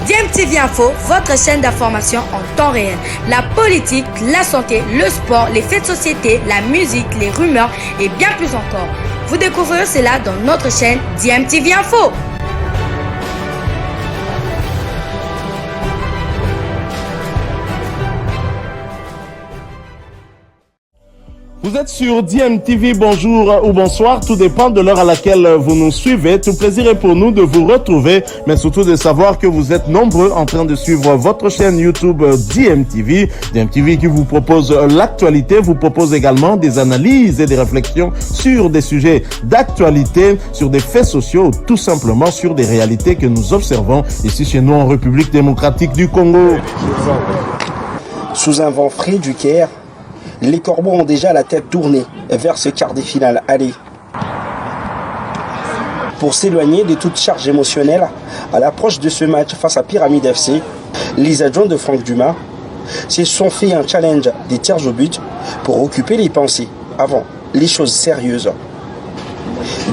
DMTV Info, votre chaîne d'information en temps réel. La politique, la santé, le sport, les faits de société, la musique, les rumeurs et bien plus encore. Vous découvrirez cela dans notre chaîne DMTV Info. Vous êtes sur DMTV, bonjour ou bonsoir, tout dépend de l'heure à laquelle vous nous suivez. Tout plaisir est pour nous de vous retrouver, mais surtout de savoir que vous êtes nombreux en train de suivre votre chaîne YouTube DMTV. DMTV qui vous propose l'actualité, vous propose également des analyses et des réflexions sur des sujets d'actualité, sur des faits sociaux, tout simplement sur des réalités que nous observons ici chez nous en République démocratique du Congo. Sous un vent frais du Caire, les Corbeaux ont déjà la tête tournée vers ce quart des finales aller. Pour s'éloigner de toute charge émotionnelle, à l'approche de ce match face à Pyramide FC, les adjoints de Franck Dumas se sont fait un challenge des tirs au but pour occuper les pensées avant les choses sérieuses.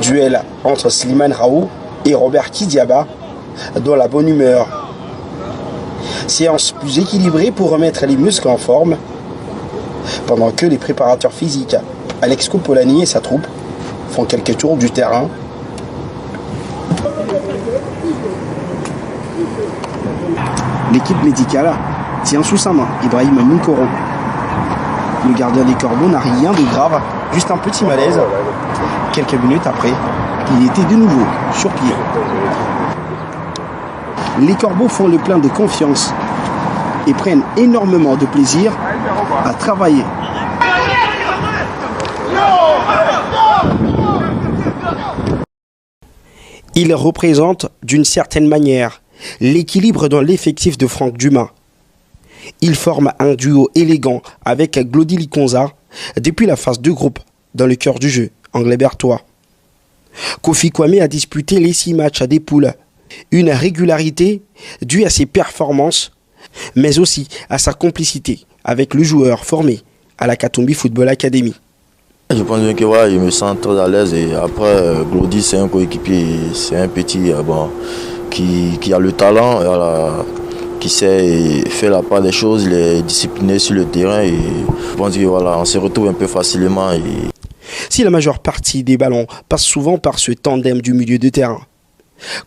Duel entre Slimane Raoult et Robert Kidiaba dans la bonne humeur. Séance plus équilibrée pour remettre les muscles en forme, pendant que les préparateurs physiques, Alex Copolani et sa troupe, font quelques tours du terrain. L'équipe médicale tient sous sa main Ibrahim Moukoro. Le gardien des Corbeaux n'a rien de grave, juste un petit malaise. Quelques minutes après, il était de nouveau sur pied. Les Corbeaux font le plein de confiance et prennent énormément de plaisir à travailler. Il représente d'une certaine manière l'équilibre dans l'effectif de Franck Dumas. Il forme un duo élégant avec Glody Likonza depuis la phase de groupe dans le cœur du jeu anglais-bertois. Kofi Kwame a disputé les 6 matchs des poules, une régularité due à ses performances, mais aussi à sa complicité avec le joueur formé à la Katumbi Football Academy. Je pense bien que voilà, je me sens très à l'aise et après Glody c'est un coéquipier, c'est un petit qui a le talent, qui sait faire la part des choses, il est discipliné sur le terrain et je pense que voilà, on se retrouve un peu facilement. Si la majeure partie des ballons passe souvent par ce tandem du milieu de terrain,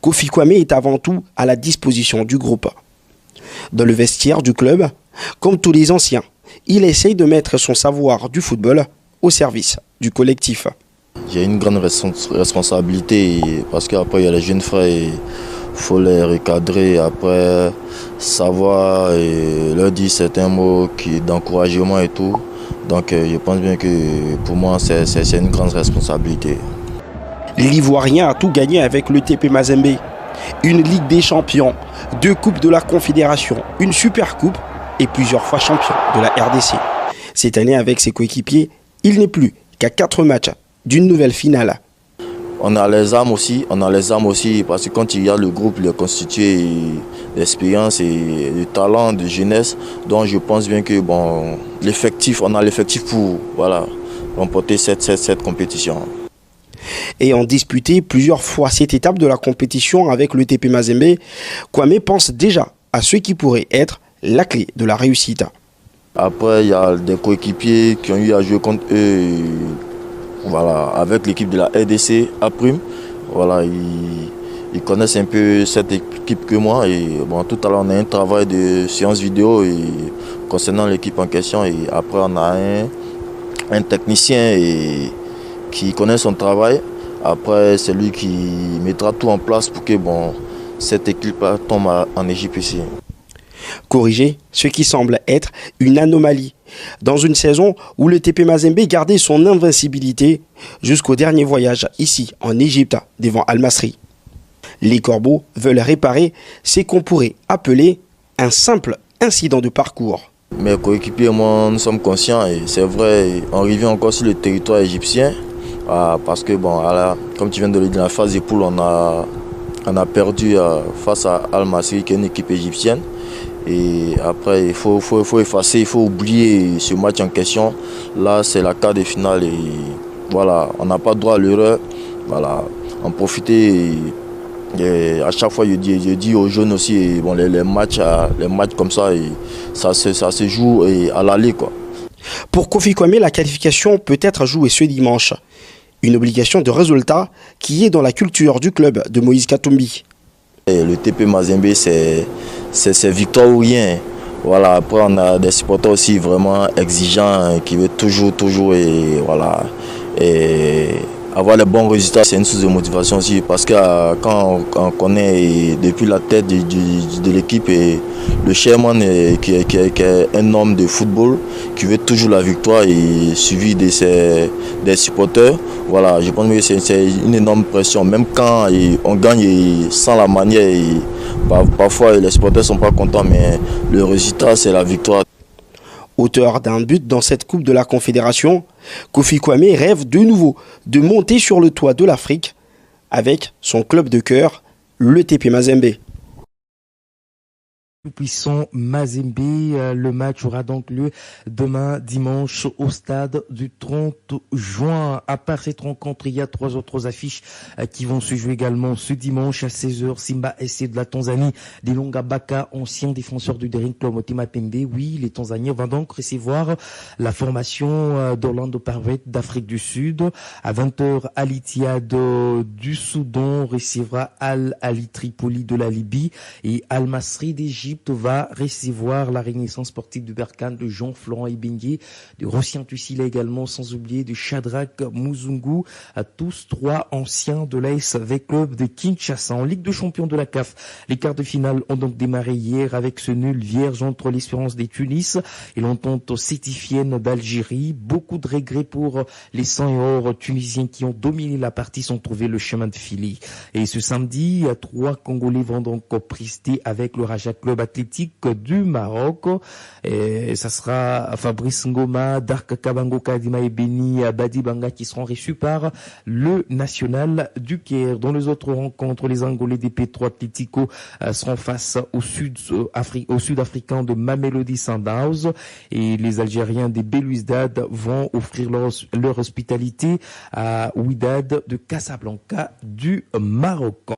Kofi Kwame est avant tout à la disposition du groupe. Dans le vestiaire du club, comme tous les anciens, il essaye de mettre son savoir du football au service du collectif. J'ai une grande responsabilité parce qu'après il y a les jeunes frères, il faut les recadrer, après savoir et leur dire certains mots d'encouragement et tout. Donc je pense bien que pour moi c'est une grande responsabilité. L'Ivoirien a tout gagné avec le TP Mazembe. Une Ligue des Champions, 2 Coupes de la Confédération, une Super Coupe et plusieurs fois champion de la RDC. Cette année, avec ses coéquipiers, il n'est plus qu'à 4 matchs d'une nouvelle finale. On a les armes aussi, parce que quand il y a le groupe, il est constitué d'expérience et de talent, de jeunesse. Donc je pense bien que on a l'effectif pour remporter cette compétition. Ayant disputé plusieurs fois cette étape de la compétition avec le TP Mazembe, Kwame pense déjà à ce qui pourrait être la clé de la réussite. Après, il y a des coéquipiers qui ont eu à jouer contre eux avec l'équipe de la RDC à Prime. Ils connaissent un peu cette équipe que moi. Et tout à l'heure, on a un travail de séance vidéo concernant l'équipe en question. Et après, on a un technicien qui connaît son travail. Après, c'est lui qui mettra tout en place pour que cette équipe tombe en Égypte ici. Corriger ce qui semble être une anomalie dans une saison où le TP Mazembe gardait son invincibilité jusqu'au dernier voyage ici en Égypte devant Al-Masri. Les Corbeaux veulent réparer ce qu'on pourrait appeler un simple incident de parcours. Mes coéquipiers et moi, nous sommes conscients et c'est vrai, on revient encore sur le territoire égyptien parce que comme tu viens de le dire, dans la phase des poules, on a perdu face à Al-Masri qui est une équipe égyptienne. Et après, il faut effacer, il faut oublier ce match en question. Là, c'est la quart de finale et on n'a pas droit à l'erreur. En profiter Et à chaque fois, je dis aux jeunes aussi, et bon, les matchs comme ça, et ça se joue à l'aller, quoi. Pour Kofi Kwame, la qualification peut être jouée ce dimanche. Une obligation de résultat qui est dans la culture du club de Moïse Katumbi. Et le TP Mazembe, c'est victoire ou rien. Voilà, après, on a des supporters aussi vraiment exigeants qui veulent toujours et voilà. Et avoir les bons résultats, c'est une source de motivation aussi parce que quand on connaît depuis la tête de l'équipe et le chairman qui est un homme de football qui veut toujours la victoire et suivi des supporters, voilà, je pense que c'est une énorme pression. Même quand on gagne sans la manière, parfois les supporters ne sont pas contents, mais le résultat c'est la victoire. Auteur d'un but dans cette Coupe de la Confédération, Kofi Kwame rêve de nouveau de monter sur le toit de l'Afrique avec son club de cœur, le TP Mazembe. Tout puissant Mazembe, le match aura donc lieu demain dimanche au stade du 30 juin. À part cette rencontre, il y a 3 autres affiches qui vont se jouer également ce dimanche à 16h. Simba SC de la Tanzanie, Dilonga Baka, ancien défenseur du Daring Club Motema Pembe. Oui, les Tanzaniens vont donc recevoir la formation d'Orlando Pirates d'Afrique du Sud. À 20h, Al Ittihad du Soudan recevra Al Ali Tripoli de la Libye et Al Masry d'Égypte va recevoir la Renaissance sportive de Berkane de Jean-Florent Ebengué, de Rossien Tussila également, sans oublier de Shadrach Muzungu, à tous 3 anciens de l'AS Club de Kinshasa. En Ligue de champions de la CAF, les quarts de finale ont donc démarré hier avec ce nul vierge entre l'Espérance des Tunis et l'entente sétifienne d'Algérie. Beaucoup de regrets pour les 100 et or tunisiens qui ont dominé la partie sans trouver le chemin de Philly. Et ce samedi, 3 Congolais vont donc prester avec le Raja Club athlétique du Maroc. Et ça sera Fabrice Ngoma, Dark Kabango Kadima et Beni Badi Banga qui seront reçus par le National du Caire. Dans les autres rencontres, les Angolais des Petro Atlético seront face au Sud-Africains de Mamelodi Sundowns et les Algériens des Belouizdad vont offrir leur hospitalité à Wydad de Casablanca du Maroc.